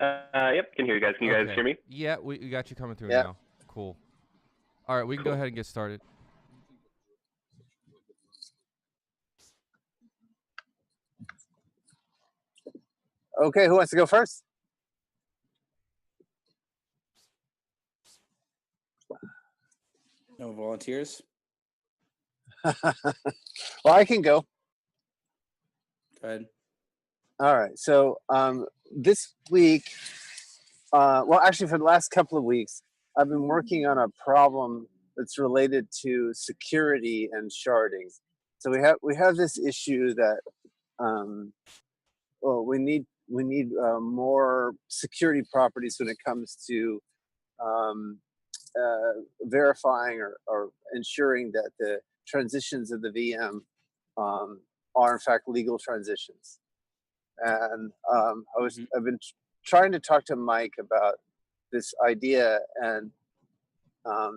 Yep, can hear you guys. Can you guys hear me? Yeah, we got you coming through Yeah. now. Cool. All right, we can go ahead and get started. Okay, who wants to go first? No volunteers? Well, I can go. Go ahead. All right. So this week, well, actually, for the last couple of weeks, I've been working on a problem that's related to security and sharding. So we have this issue that well, we need more security properties when it comes to verifying or ensuring that the transitions of the VM are in fact legal transitions. And I've been trying to talk to Mike about this idea, and I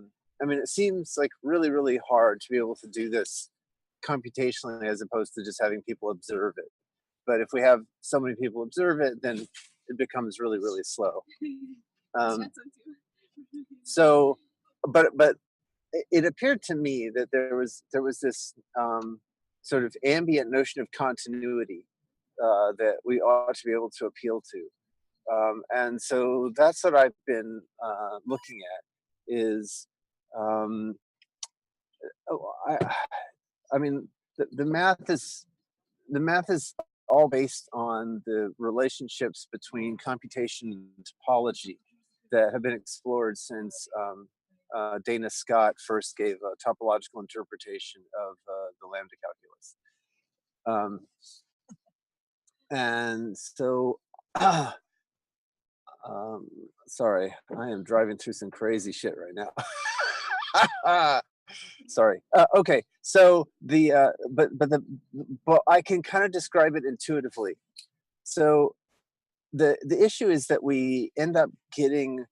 mean, it seems like really hard to be able to do this computationally as opposed to just having people observe it. But if we have so many people observe it, then it becomes really slow. So, but it appeared to me that there was this sort of ambient notion of continuity that we ought to be able to appeal to, and so that's what I've been looking at. Is I mean, the math is all based on the relationships between computation and topology that have been explored since Dana Scott first gave a topological interpretation of the lambda calculus. And so, sorry, I am driving through some crazy shit right now. Sorry. Okay, so but I can kind of describe it intuitively. So the issue is that we end up getting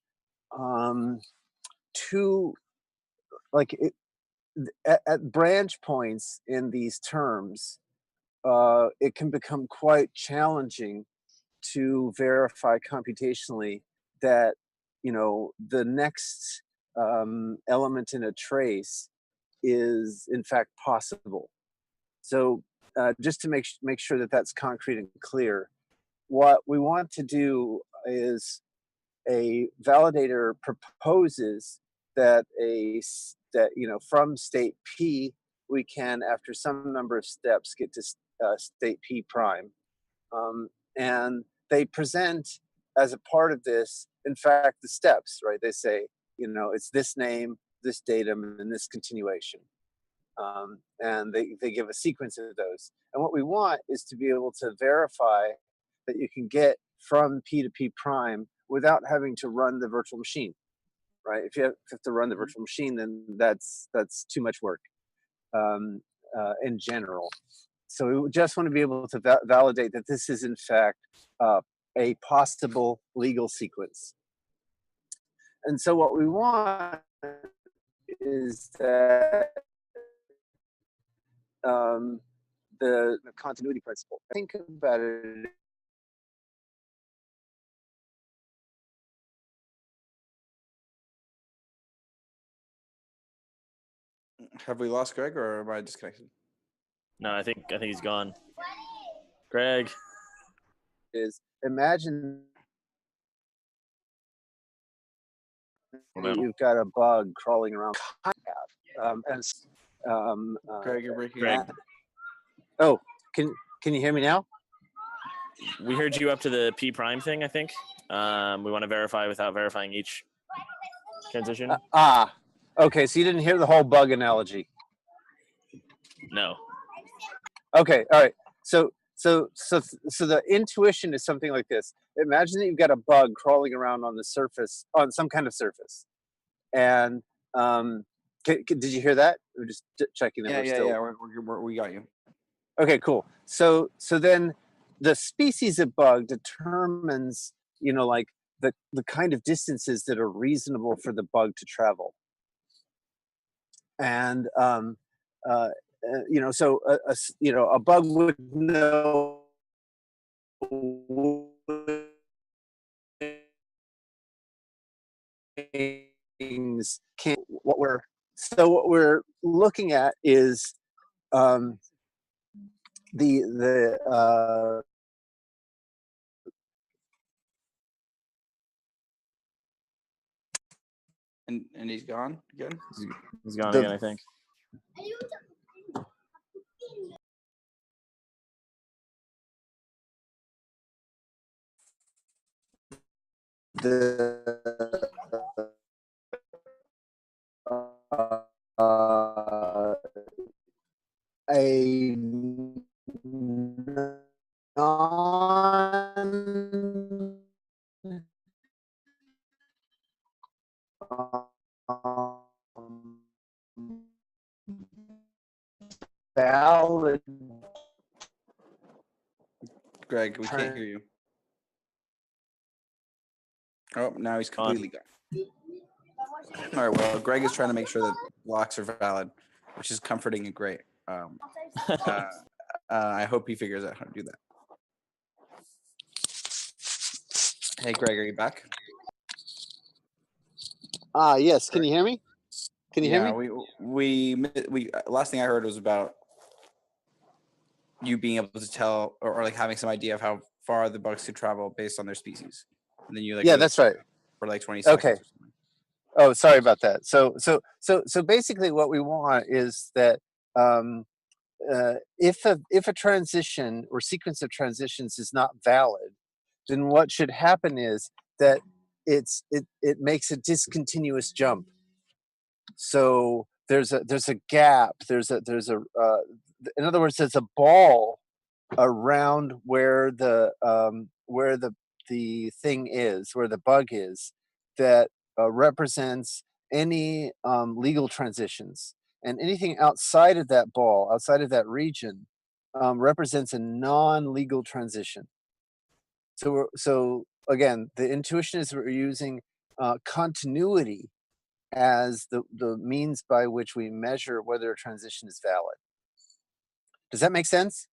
two, like at branch points in these terms, it can become quite challenging to verify computationally that, you know, the next element in a trace is in fact possible. So just to make sure that that's concrete and clear, what we want to do is a validator proposes that you know, from state P we can, after some number of steps, get to state P prime, and they present as a part of this, in fact, the steps, right? They say, you know, it's this name, this datum, and this continuation, and they give a sequence of those. And what we want is to be able to verify that you can get from P to P prime without having to run the virtual machine, right? If you have to run the virtual machine, then that's too much work in general. So we just want to be able to validate that this is in fact a possible legal sequence. And so what we want is that the continuity principle. Think about it. Have we lost Greg, or am I disconnected? No, I think he's gone. Greg. Is imagine you've got a bug crawling around. Greg, you're breaking Greg. up. Oh, can you hear me now? We heard you up to the P prime thing, I think. We want to verify without verifying each transition. Okay, so you didn't hear the whole bug analogy. No. Okay, all right. So the intuition is something like this. Imagine that you've got a bug crawling around on the surface, on some kind of surface, and did you hear that? We're just checking that. Yeah. We got you. Okay, cool. So then the species of bug determines, you know, like the kind of distances that are reasonable for the bug to travel. And you know, so a bug would know things can't. What we're looking at is the And he's gone again. He's gone The- again, I think. the a non valid Greg, we can't hear you. Oh, now he's completely gone. All right. Well, Greg is trying to make sure that blocks are valid, which is comforting and great. I hope he figures out how to do that. Hey, Greg, are you back? Yes. Can you hear me? Can you hear me? We last thing I heard was about you being able to tell or like having some idea of how far the bugs could travel based on their species, and then you like Yeah, that's right. for like 20 seconds. Okay. Or something. Oh, sorry about that. So basically, what we want is that if a transition or sequence of transitions is not valid, then what should happen is that it makes a discontinuous jump. So there's a gap. There's a in other words, there's a ball around where the thing is, where the bug is, that represents any legal transitions, and anything outside of that ball, outside of that region, represents a non-legal transition. So again, the intuition is we're using continuity as the means by which we measure whether a transition is valid. Does that make sense?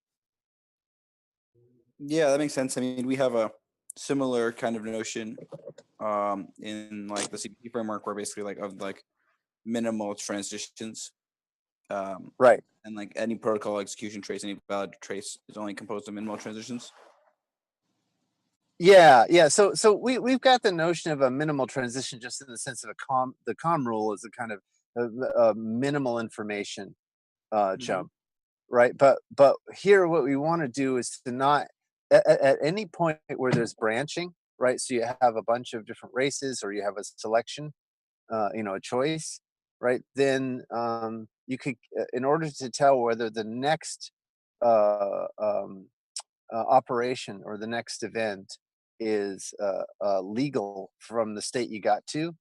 Yeah, that makes sense. I mean, we have a similar kind of notion in like the CPT framework, where basically like of like minimal transitions. Right. And like any protocol execution trace, any valid trace is only composed of minimal transitions. Yeah. So we've got the notion of a minimal transition just in the sense of the COM rule is a kind of minimal information jump, right? But here what we want to do is to not at any point where there's branching, right? So you have a bunch of different races, or you have a selection, a choice, right? Then you could, in order to tell whether the next operation or the next event is legal from the state you got to,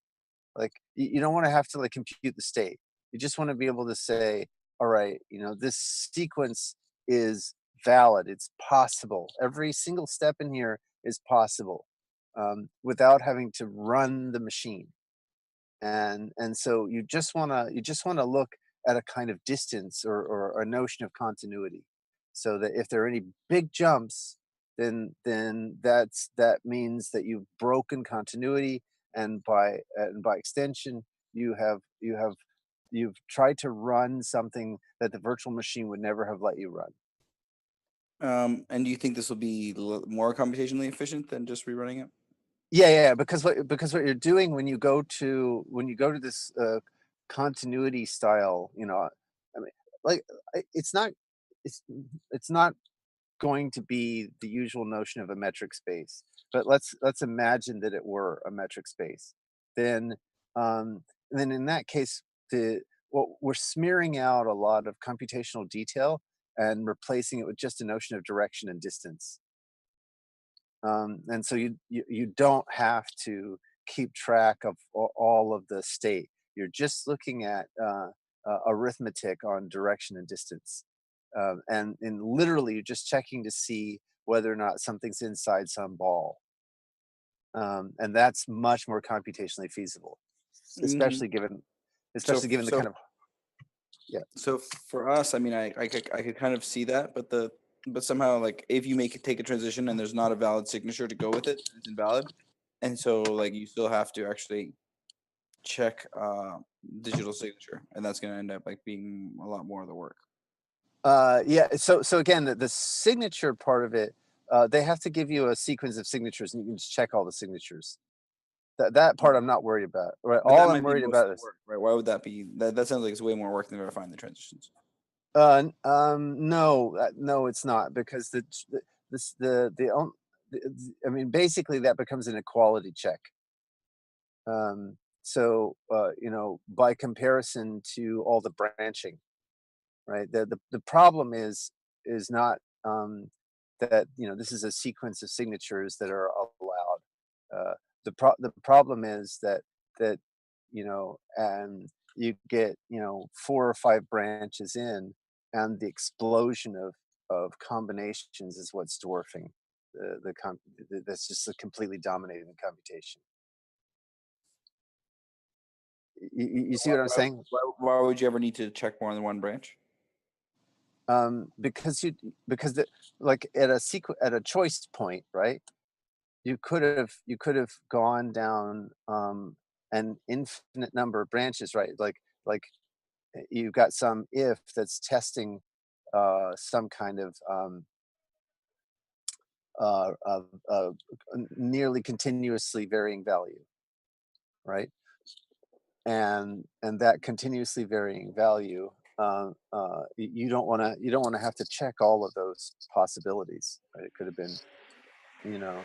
like you don't want to have to like compute the state. You just want to be able to say, all right, this sequence is valid. It's possible. Every single step in here is possible, without having to run the machine. And so you just want to look at a kind of distance or a notion of continuity, so that if there are any big jumps, then that means that you've broken continuity, and by extension you've tried to run something that the virtual machine would never have let you run. And do you think this will be more computationally efficient than just rerunning it? Yeah, because what you're doing when you go to this continuity style, I mean, like it's not going to be the usual notion of a metric space, but let's imagine that it were a metric space. Then in that case, we're smearing out a lot of computational detail and replacing it with just a notion of direction and distance. And so you don't have to keep track of all of the state. You're just looking at arithmetic on direction and distance, and literally you're just checking to see whether or not something's inside some ball, and that's much more computationally feasible, especially given the kind of So for us, I mean, I could kind of see that, but somehow like if you take a transition and there's not a valid signature to go with it, it's invalid, and so like you still have to actually check digital signature, and that's going to end up like being a lot more of the work. Yeah. So again, the signature part of it, they have to give you a sequence of signatures, and you can just check all the signatures. That part I'm not worried about. Right. But that All I'm might be worried most of about the is work, right? Why would that be? That sounds like it's way more work than verifying the transitions. no, it's not, because I mean, basically that becomes an equality check. So by comparison to all the branching, right? The problem is not that this is a sequence of signatures that are allowed. The problem is that and you get 4 or 5 branches in, and the explosion of combinations is what's dwarfing that's just completely dominating the computation. You see what I'm saying? Why would you ever need to check more than one branch? Because like at a choice point, right? You could have gone down an infinite number of branches, right? Like you've got some if that's testing some kind of uh, uh, uh, nearly continuously varying value, right? And that continuously varying value, you don't want to have to check all of those possibilities, right? It could have been, you know,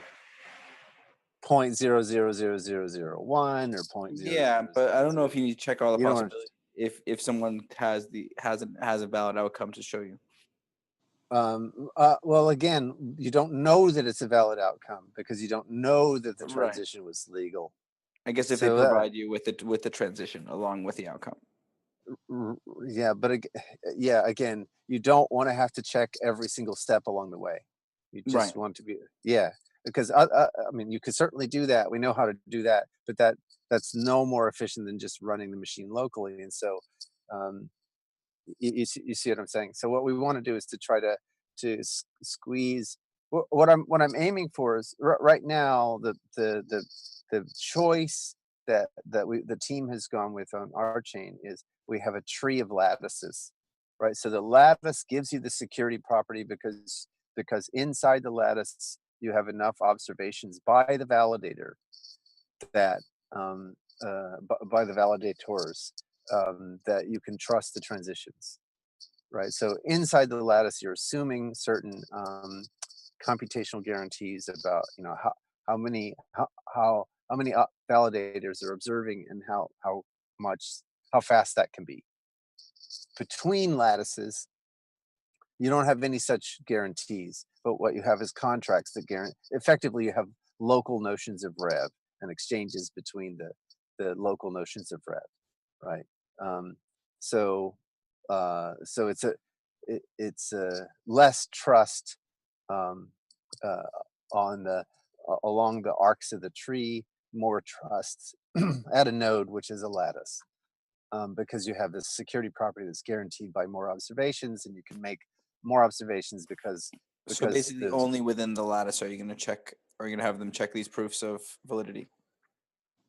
0.000001 or point zero Yeah, zero but zero I don't know zero. if you need to check all the You don't want possibilities if someone has a valid outcome to show you. well, again, you don't know that it's a valid outcome because you don't know that the Right. transition was legal. I guess if they So provide you with the transition along with the outcome. yeah, but yeah, again, you don't want to have to check every single step along the way. You Right. just want to be, yeah, because I mean, you could certainly do that. We know how to do that, but that's no more efficient than just running the machine locally. And so, um, you see what I'm saying? So what we want to do is to try to squeeze. What I'm aiming for is right now the choice that the team has gone with on our chain is we have a tree of lattices, right? So the lattice gives you the security property because inside the lattice you have enough observations by the validator that by the validators that you can trust the transitions, right? So inside the lattice, you're assuming certain computational guarantees about how many validators are observing and how fast that can be. Between lattices, you don't have any such guarantees, but what you have is contracts that guarantee. Effectively, you have local notions of rev and exchanges between the local notions of rev, right? Um, so so it's a less trust um, uh, on the along the arcs of the tree, more trust at a node, which is a lattice, because you have this security property that's guaranteed by more observations, and you can make more observations because So basically, there's only within the lattice are you going to check? Are you going to have them check these proofs of validity?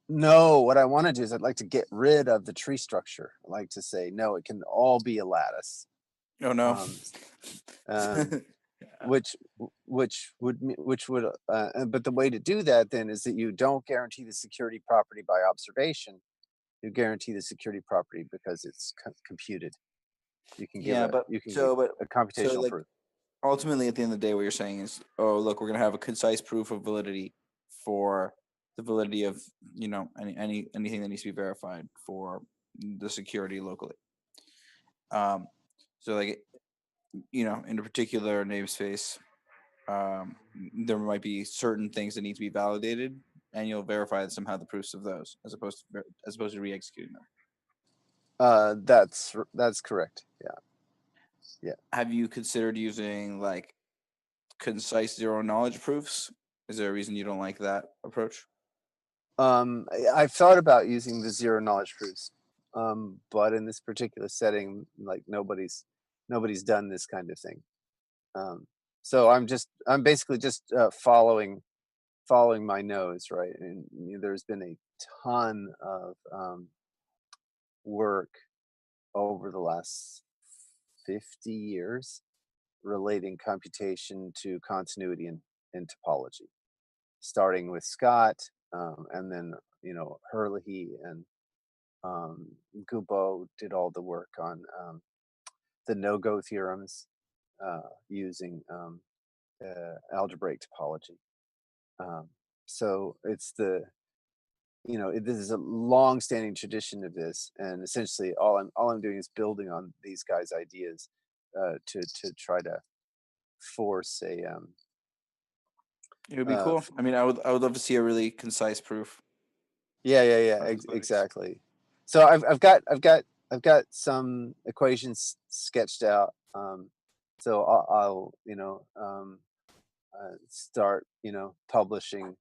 no. What I want to do is I'd like to get rid of the tree structure. I like to say no, it can all be a lattice. Oh no. Um, which would but the way to do that then is that you don't guarantee the security property by observation. You guarantee the security property because it's computed. You can give Yeah, but a computational like proof. ultimately at the end of the day, what you're saying is, oh look, we're going to have a concise proof of validity for the validity of anything that needs to be verified for the security locally. So like in a particular namespace, there might be certain things that need to be validated, and you'll verify that somehow the proofs of those, as opposed to re-executing them. That's correct. Yeah. Have you considered using like concise zero knowledge proofs? Is there a reason you don't like that approach? I've thought about using the zero knowledge proofs, but in this particular setting, like nobody's done this kind of thing. So I'm basically just following following my nose, right? And there's been a ton of work over the last 50 years relating computation to continuity in topology, starting with Scott, and then Herlihy and Goubot did all the work on the no-go theorems using algebraic topology. So it's this is a long-standing tradition of this, and essentially all I'm doing is building on these guys' ideas to try to force a It would be cool. I mean, I would love to see a really concise proof. yeah exactly. So I've got some equations sketched out. So I'll start publishing,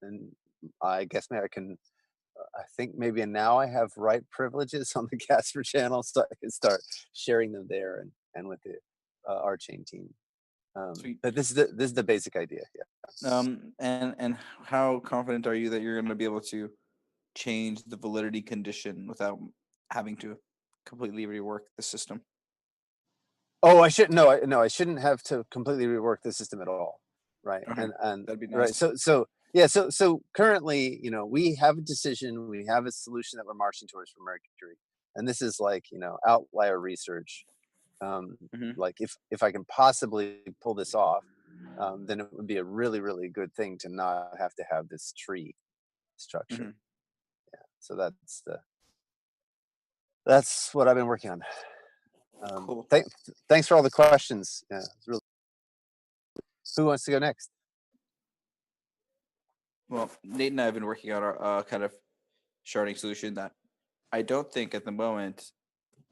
and I guess maybe I can. I think maybe now I have write privileges on the Casper channel, so I can start sharing them there and with the Archain team. Sweet. But this is the basic idea. Yeah. And how confident are you that you're going to be able to change the validity condition without having to completely rework the system? Oh, I shouldn't. No, I shouldn't have to completely rework the system at all, right? Okay, And that'd be right. nice. So currently, we have a decision, we have a solution that we're marching towards for Mercury, and this is like outlier research. Like if I can possibly pull this off, then it would be a really really good thing to not have to have this tree structure. Yeah. So that's what I've been working on. Cool. Thanks for all the questions. Yeah, it's really. Who wants to go next? Well, Nate and I have been working on our kind of sharding solution that I don't think at the moment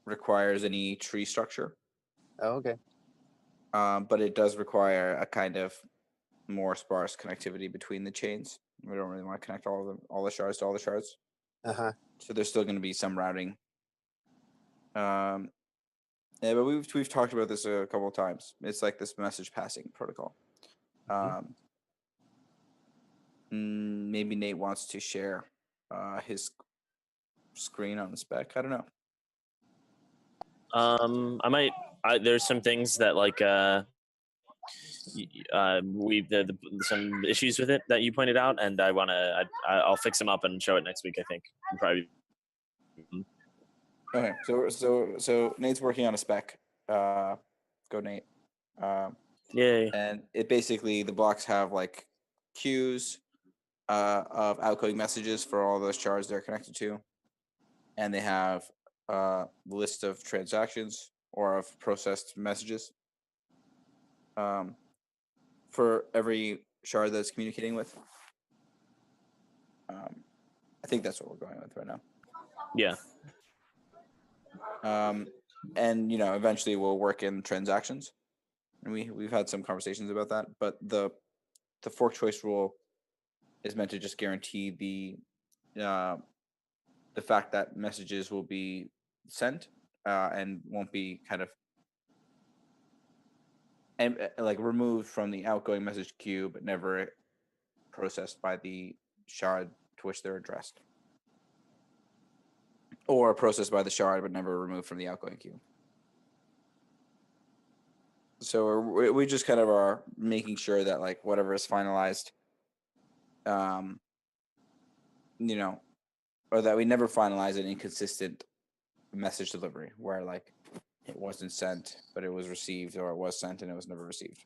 requires any tree structure. Oh, okay. But it does require a kind of more sparse connectivity between the chains. We don't really want to connect all the shards to all the shards. Uh-huh. So there's still going to be some routing. Yeah, but we've talked about this a couple of times. It's like this message passing protocol. Maybe Nate wants to share his screen on the spec. I don't know. I might. There's some things that like some issues with it that you pointed out, and I'll fix them up and show it next week. I think probably. Okay, so Nate's working on a spec. Go Nate. Yay. And it basically, the blocks have like queues of outgoing messages for all those shards they're connected to, and they have a list of transactions or of processed messages for every shard that's communicating with. I think that's what we're going with right now. Yeah. And eventually we'll work in transactions, and we've had some conversations about that. But the fork choice rule is meant to just guarantee the fact that messages will be sent and won't be kind of like removed from the outgoing message queue, but never processed by the shard to which they're addressed, or processed by the shard but never removed from the outgoing queue. So we just kind of are making sure that like whatever is finalized, or that we never finalize an inconsistent message delivery where like it wasn't sent but it was received, or it was sent and it was never received.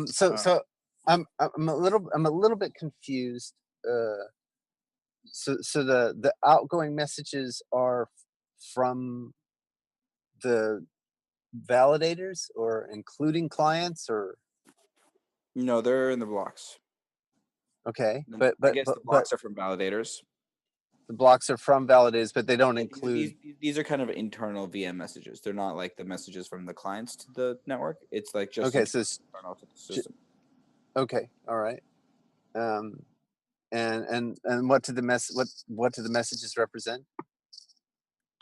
So I'm a little bit confused. So the outgoing messages are from the validators, or including clients, or No, they're in the blocks. okay, I guess the blocks are from validators. The blocks are from validators, but they don't include. These are kind of internal VM messages. They're not like the messages from the clients to the network. It's like just okay. So internal to the system. Okay, all right. And what do the messages represent?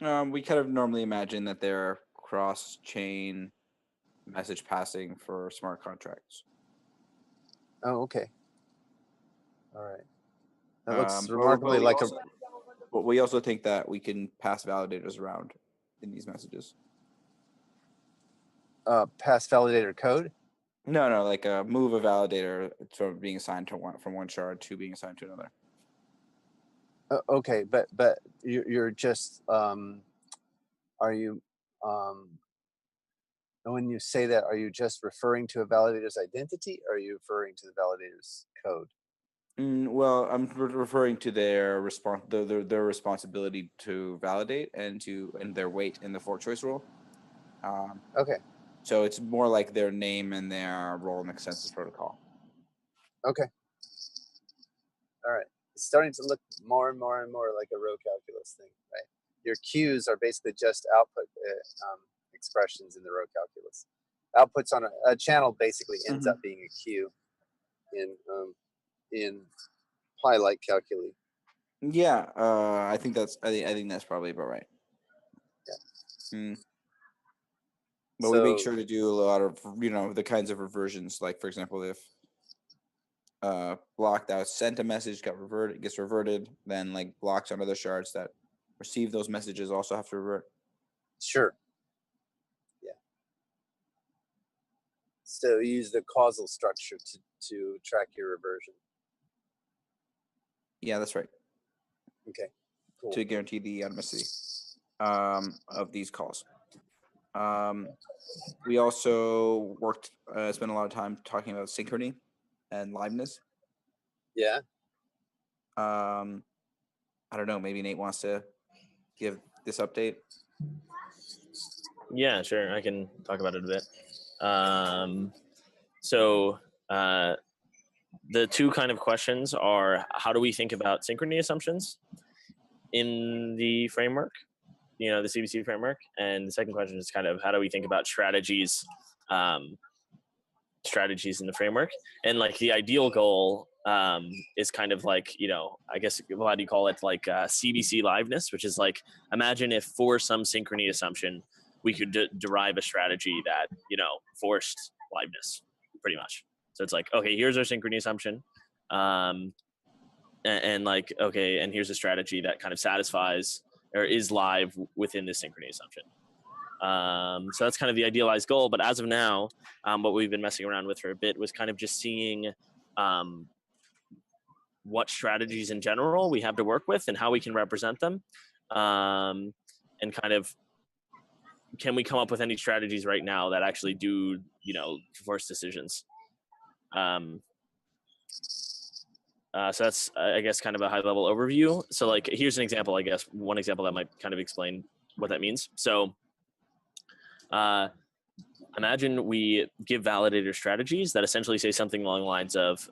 We kind of normally imagine that they're cross-chain message passing for smart contracts. Oh, okay. All right. That looks But remarkably we like also, but we also think that we can pass validators around in these messages. a pass validator code. No, like move a validator from being assigned to from one shard to being assigned to another. Okay, but you're just are you when you say that, are you just referring to a validator's identity, or are you referring to the validator's code? Well, I'm referring to their their responsibility to validate and their weight in the fork choice rule. Okay. So it's more like their name and their role in the consensus protocol. Okay. All right. It's starting to look more and more and more like a row calculus thing, right? Your queues are basically just output expressions in the row calculus. Outputs on a channel basically ends up being a queue in pi-like calculi. Yeah, I think that's probably about right. Yeah. But we make sure to do a lot of the kinds of reversions. Like for example, if block that sent a message gets reverted, then like blocks on other shards that receive those messages also have to revert. Sure. Yeah. So use the causal structure to track your reversion. Yeah, that's right. Okay. Cool. To guarantee the atomicity of these calls. We also spent a lot of time talking about synchrony and liveness. Yeah. I don't know. Maybe Nate wants to give this update. Yeah, sure. I can talk about it a bit. So the two kind of questions are, how do we think about synchrony assumptions in the framework, the CBC framework? And the second question is kind of, how do we think about strategies in the framework? And like the ideal goal is kind of like, I guess, how do you call it? Like CBC liveness, which is like, imagine if for some synchrony assumption, we could derive a strategy that, forced liveness pretty much. So it's like, okay, here's our synchrony assumption. And like, okay, and here's a strategy that kind of satisfies or is live within this synchrony assumption. So that's kind of the idealized goal. But as of now, what we've been messing around with for a bit was kind of just seeing what strategies in general we have to work with and how we can represent them. And kind of, can we come up with any strategies right now that actually do, force decisions? So that's, I guess, kind of a high level overview. So like, here's an example, I guess, one example that might kind of explain what that means. So imagine we give validator strategies that essentially say something along the lines of,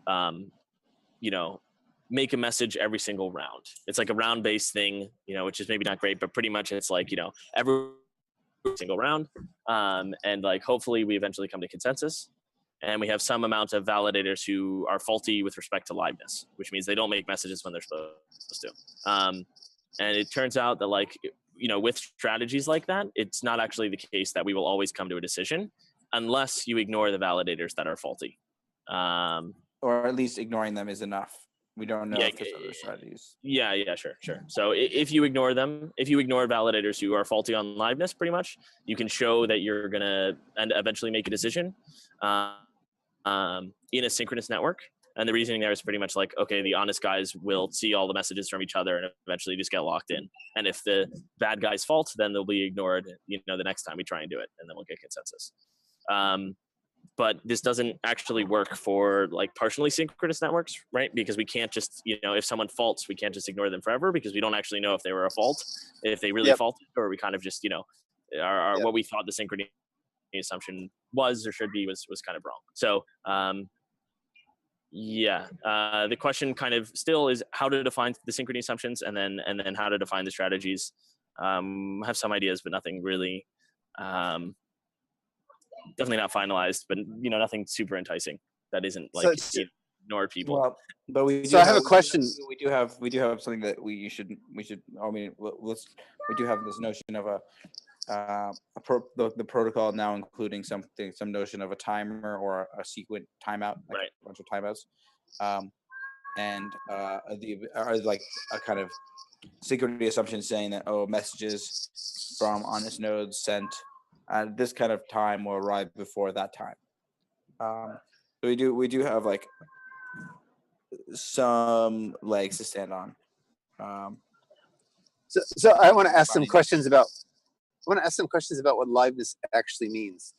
make a message every single round. It's like a round based thing, which is maybe not great, but pretty much it's like, every single round. And like, hopefully we eventually come to consensus. And we have some amount of validators who are faulty with respect to liveness, which means they don't make messages when they're supposed to. And it turns out that like, with strategies like that, it's not actually the case that we will always come to a decision unless you ignore the validators that are faulty. Or at least ignoring them is enough. We don't know if there's other strategies. Yeah, sure. So if you ignore them, if you ignore validators who are faulty on liveness, pretty much, you can show that you're going to eventually make a decision in a synchronous network. And the reasoning there is pretty much like, okay, the honest guys will see all the messages from each other and eventually just get locked in. And if the bad guy's fault, then they'll be ignored, the next time we try and do it, and then we'll get consensus. But this doesn't actually work for like partially synchronous networks, right? Because we can't just, if someone faults, we can't just ignore them forever because we don't actually know if they were a fault, if they really faulted, or we kind of just, what we thought the synchrony assumption was or should be was kind of wrong. So the question kind of still is how to define the synchrony assumptions and then how to define the strategies. Have some ideas, but nothing really definitely not finalized, but nothing super enticing that isn't like ignored people. Well, but we do So I have a question. We do have something that we should. I mean, we do have this notion of the protocol now including some notion of a timer or a sequent timeout, like Right. a bunch of timeouts, and like a kind of security assumption saying that messages from honest nodes sent at this kind of time will arrive before that time. So we do have like some legs to stand on. So I want to ask some questions about. I want to ask some questions about what liveness actually means.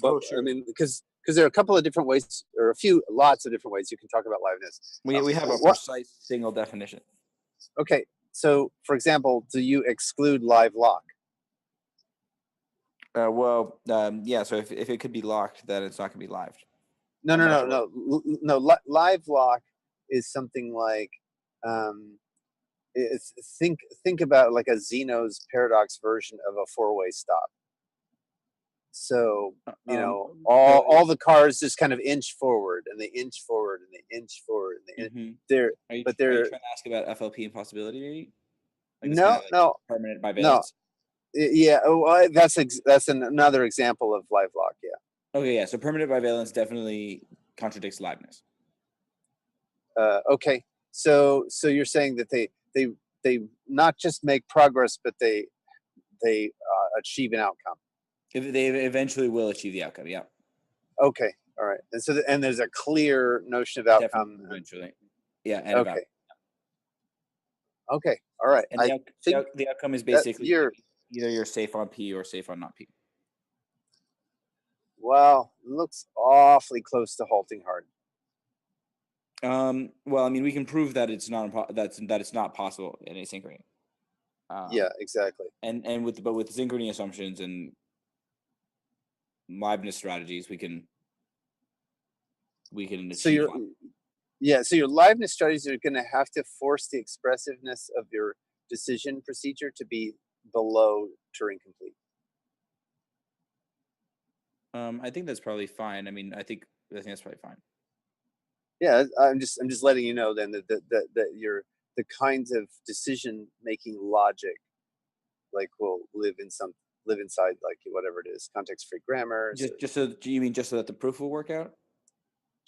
But sure. I mean, because there are a couple of different ways, or lots of different ways you can talk about liveness. We have a precise single definition. Okay, so for example, do you exclude live lock? Yeah. So if it could be locked, then it's not going to be live. No. Live lock is something like, think about like a Zeno's paradox version of a four-way stop. So all the cars just kind of inch forward and they inch forward and they inch forward and they Are you trying to ask about FLP impossibility? Maybe? No, permanent bivalence. No. Yeah, well, that's another example of live lock. Yeah. Okay, yeah. So permanent bivalence definitely contradicts liveness. Okay, so you're saying that they not just make progress, but they achieve an outcome. If they eventually will achieve the outcome, yeah. Okay, all right. And so and there's a clear notion of outcome. Definitely, eventually, yeah. And okay. Okay, all right. And the outcome is basically either you're safe on P or safe on not P. Well, it looks awfully close to halting hard. Well, I mean, we can prove that it's not it's not possible in asynchrony. Yeah, exactly. And with synchrony assumptions and liveness strategies, we can achieve. So your liveness strategies are going to have to force the expressiveness of your decision procedure to be below Turing complete. I think that's probably fine. I mean, I think that's probably fine. Yeah, I'm just letting you know then that the kinds of decision making logic like will live inside like whatever it is, context free grammar. Just so that the proof will work out?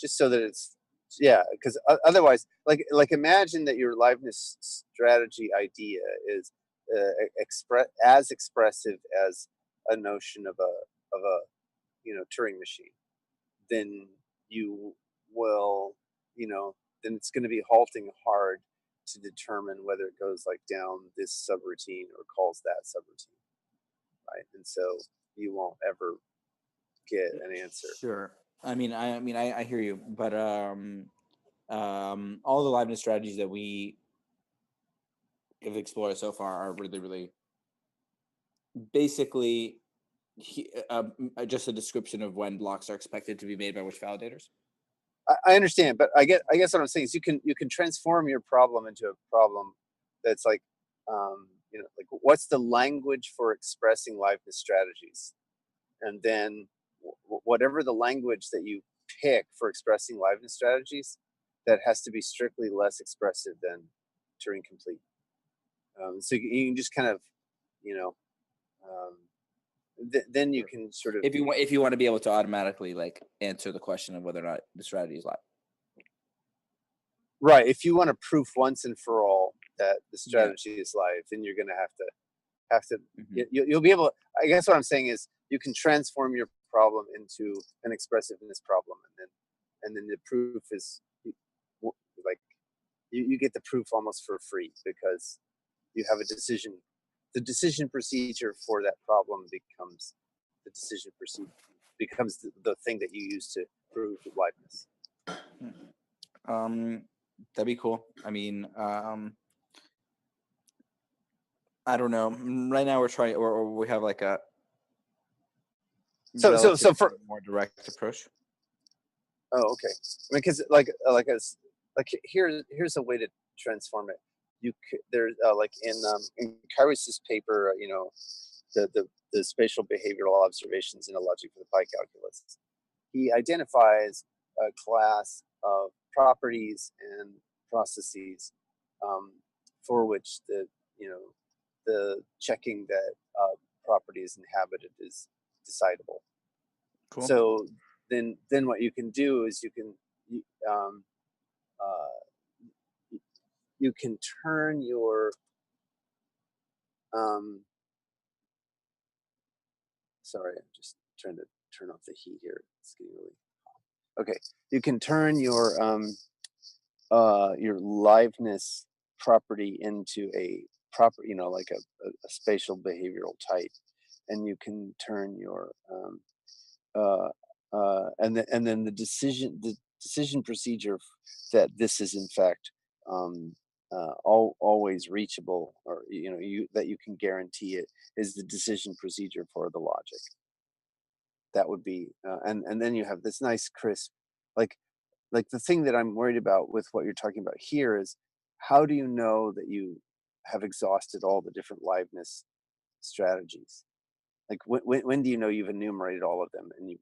Just so that it's because otherwise, like imagine that your liveness strategy idea is as expressive as a notion of a Turing machine, then you will then it's going to be halting hard to determine whether it goes like down this subroutine or calls that subroutine, right? And so you won't ever get an answer. Sure. I hear you, but all the liveness strategies that we have explored so far are really, really basically just a description of when blocks are expected to be made by which validators. I understand, but I guess what I'm saying is you can transform your problem into a problem that's like, like what's the language for expressing liveness strategies, and then whatever the language that you pick for expressing liveness strategies, that has to be strictly less expressive than Turing complete. So you can just kind of, then you can sort of, if you want to be able to automatically like answer the question of whether or not the strategy is live. Right. If you want to prove once and for all that the strategy is live, then you're going to have to. You'll be able. I guess what I'm saying is you can transform your problem into an expressiveness problem, and then the proof is like you get the proof almost for free because you have a decision. The decision procedure for that problem becomes the thing that you use to prove liveness. That'd be cool. I mean, I don't know. Right now we're trying, or we have like a so for more direct approach. Oh, okay. I mean, because here's a way to transform it. There's like in Kairos' paper, the spatial behavioral observations in a logic for the pi calculus. He identifies a class of properties and processes for which the checking that property is inhabited is decidable. Cool. So then what you can do is um, you can turn your sorry, I'm just trying to turn off the heat here. It's getting really hot. Okay. You can turn your liveness property into a proper, like a spatial behavioral type, and you can turn your and then the decision procedure that this is in fact always reachable, or that you can guarantee it, is the decision procedure for the logic. That would be and then you have this nice crisp, like the thing that I'm worried about with what you're talking about here is, how do you know that you have exhausted all the different liveness strategies? Like when do you know you've enumerated all of them, and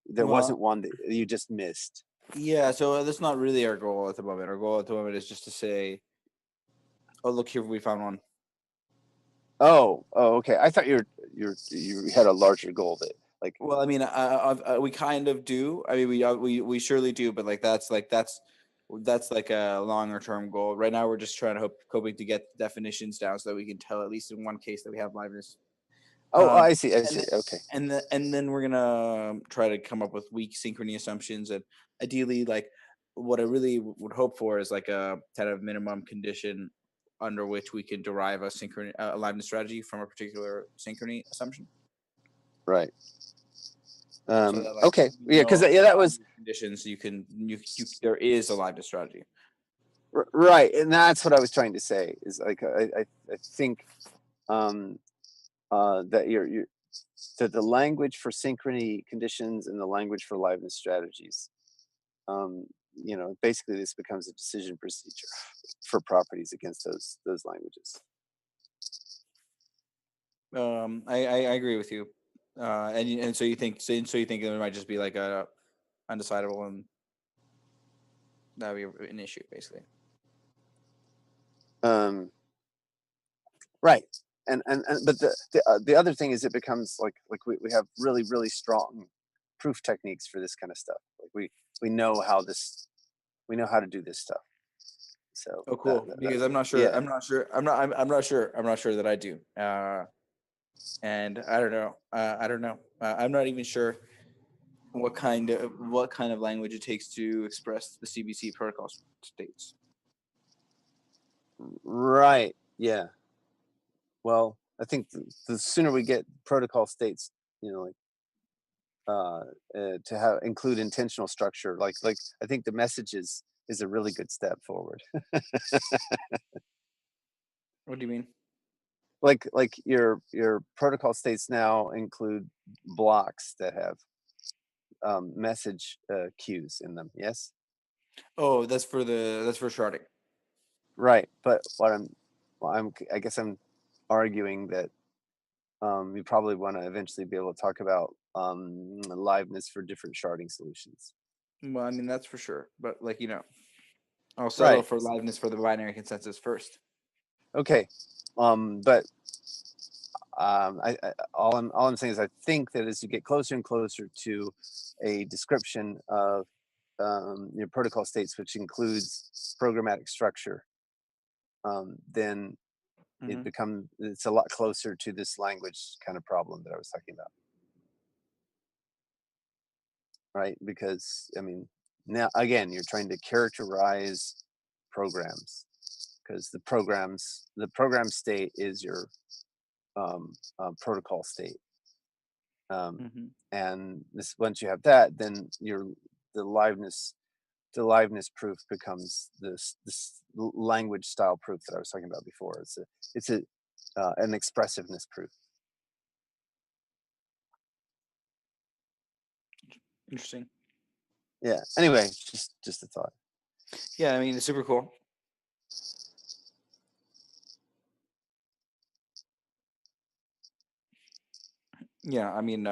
there Well, wasn't one that you just missed? yeah, so that's not really our goal at the moment. Our goal at the moment is just to say, oh, look, here we found one. Oh, okay. I thought you had a larger goal that, like, Well, I mean, we kind of do. I mean, we surely do, but like that's like a longer term goal. Right now, we're just hoping to get definitions down so that we can tell, at least in one case, that we have liveness. I see. And Okay. and then we're gonna try to come up with weak synchrony assumptions, and ideally, like, what I really would hope for is like a kind of minimum condition under which we can derive a synchrony aliveness strategy from a particular synchrony assumption. Right. So that, like, Okay. Yeah, because that was conditions you there is a liveness strategy. right, and that's what I was trying to say. Is like I think that that the language for synchrony conditions and the language for liveness strategies, basically this becomes a decision procedure for properties against those languages. I agree with you, and so you think there might just be like a undecidable, and that would be an issue basically. Right. And but the other thing is, it becomes like we have really, really strong proof techniques for this kind of stuff. Like we know how to do this stuff. So Oh, cool. Because I'm not sure. yeah. I'm not sure. I'm not sure that I do. And I don't know. I'm not even sure what kind of language it takes to express the CBC protocol states. Right. Yeah. Well, I think the sooner we get protocol states, to have include intentional structure, like I think the message is a really good step forward. What do you mean? like your protocol states now include blocks that have message cues in them. Yes. Oh, that's for sharding. Right. But I guess I'm arguing that you probably want to eventually be able to talk about liveness for different sharding solutions. Well, I mean, that's for sure. But like, I'll settle Right. for liveness for the binary consensus first. Okay. But all I'm saying is, I think that as you get closer and closer to a description of your protocol states, which includes programmatic structure, then it's a lot closer to this language kind of problem that I was talking about. Right? Because I mean, now again, you're trying to characterize programs, because the program state is your protocol state. And this, once you have that, then the liveness proof becomes this language style proof that I was talking about before. It's an expressiveness proof. Interesting. Yeah. Anyway, just a thought. Yeah, I mean, it's super cool. Yeah, I mean,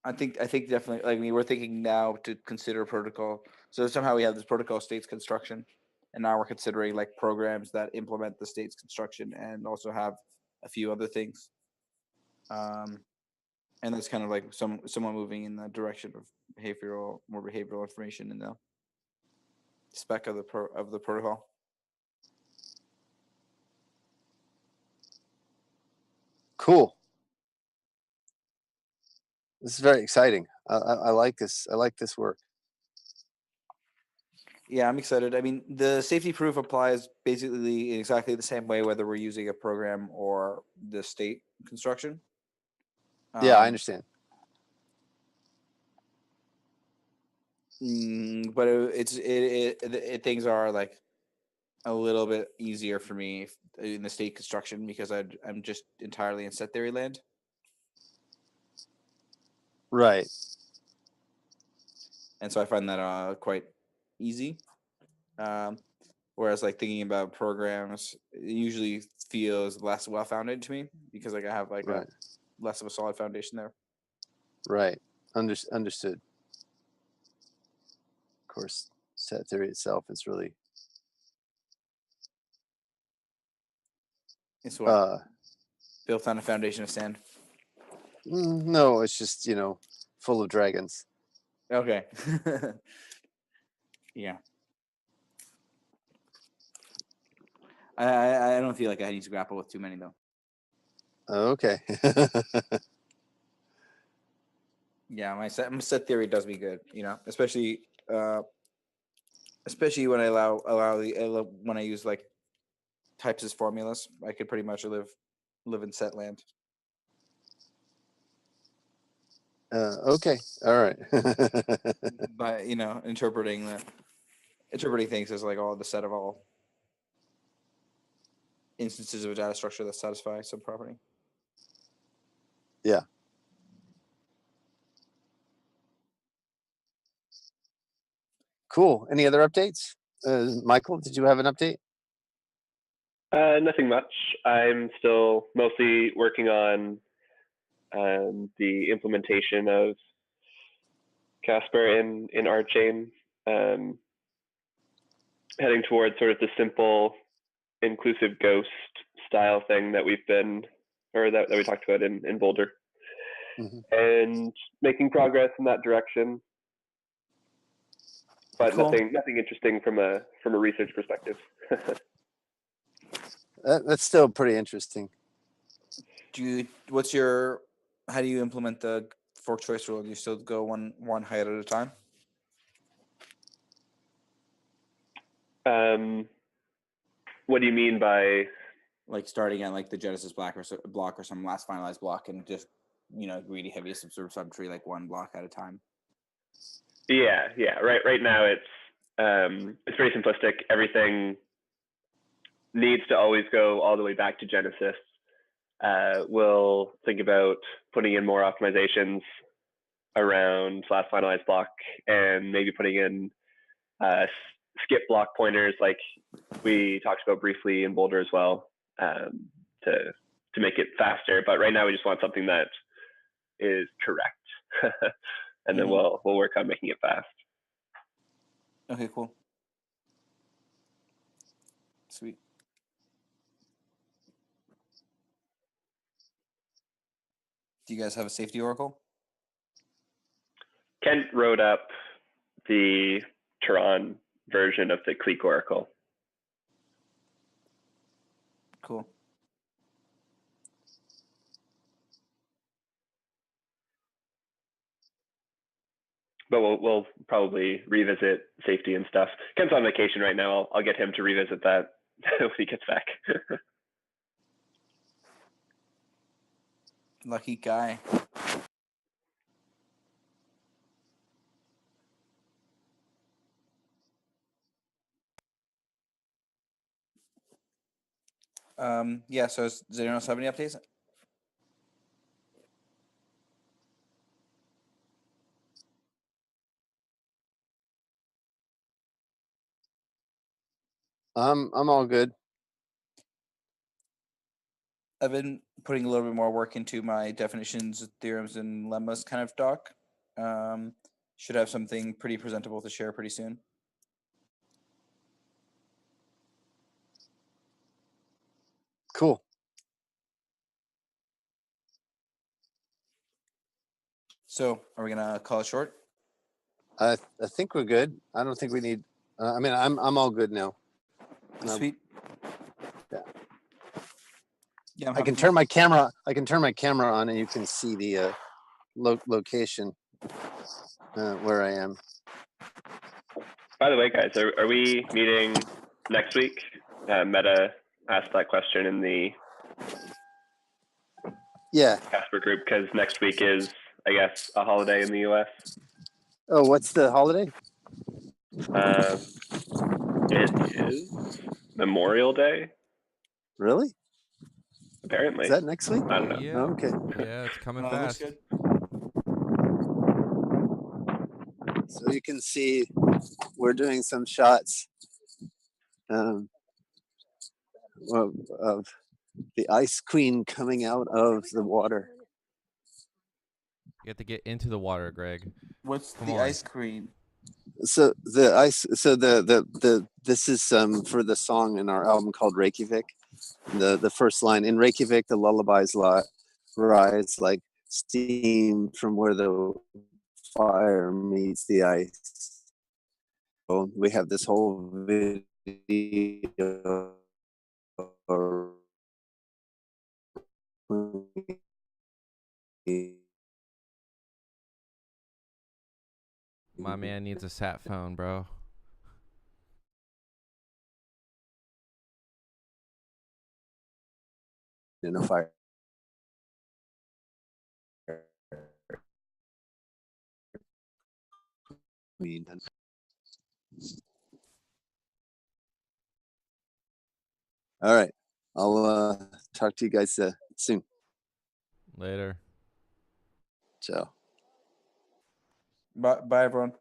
I think definitely. Like, I mean, we're thinking now to consider protocol. So somehow we have this protocol states construction, and now we're considering like programs that implement the states construction and also have a few other things. And that's kind of like someone moving in the direction of more behavioral information in the spec of the protocol. Cool. This is very exciting. I like this. I like this work. Yeah, I'm excited. I mean, the safety proof applies basically in exactly the same way whether we're using a program or the state construction. Yeah, I understand. But things are like a little bit easier for me in the state construction because I'm just entirely in set theory land. Right. And so I find that quite easy. Whereas like thinking about programs, it usually feels less well founded to me because like I have like Right. less of a solid foundation there. Right. Understood. Of course, set theory itself is really It's what built on a foundation of sand. no, it's just, full of dragons. Okay. Yeah. I don't feel like I need to grapple with too many though. Okay. Yeah, my set theory does me good, especially when I when I use like types as formulas. I could pretty much live in set land. Okay. All right. But interpreting things as like all the set of all instances of a data structure that satisfy some property. Yeah. Cool. Any other updates? Michael, did you have an update? Nothing much. I'm still mostly working on the implementation of Casper in our chain, heading towards sort of the simple inclusive ghost style thing that we've been, or that we talked about in Boulder, and making progress in that direction. But Cool. nothing interesting from a research perspective. That's still pretty interesting. How do you implement the fork choice rule? Do you still go one height at a time? What do you mean by like starting at like the Genesis block or some last finalized block and just greedy heavy subtree like one block at a time? Yeah. Right now it's very simplistic. Everything needs to always go all the way back to Genesis. We'll think about putting in more optimizations around last finalized block and maybe putting in skip block pointers like we talked about briefly in Boulder as well, to make it faster. But right now we just want something that is correct. And then we'll work on making it fast. Okay, cool. Sweet. Do you guys have a safety oracle? Kent wrote up the Turon version of the Clique oracle. Cool. But we'll probably revisit safety and stuff. Kent's on vacation right now. I'll get him to revisit that when he gets back. Lucky guy. Yeah, so does anyone else have any updates? I'm all good. I've been putting a little bit more work into my definitions, theorems, and lemmas kind of doc. Should have something pretty presentable to share pretty soon. Cool. So, are we gonna call it short? I think we're good. I don't think we need. I mean, I'm all good now. Sweet. Yeah. Yeah, I'm I can happy. turn my camera. I can turn my camera on, and you can see the location where I am. By the way, guys, are we meeting next week? Meta asked that question in the Yeah. Casper group because next week is, I guess, a holiday in the U.S. Oh, what's the holiday? It is Memorial Day, Really? apparently. Is that next week? I don't know. Yeah. Oh, okay. Yeah, it's coming Looks fast. good. So you can see we're doing some shots of the ice queen coming out of the water. You have to get into the water, Greg. What's Come the on. ice cream? So the ice. So the this is for the song in our album called Reykjavik. The first line in Reykjavik, the lullabies rise like steam from where the fire meets the ice. Well, we have this whole video. My man needs a sat phone, bro. In a fire. All right. I'll talk to you guys soon. Later. Ciao. Bye, everyone.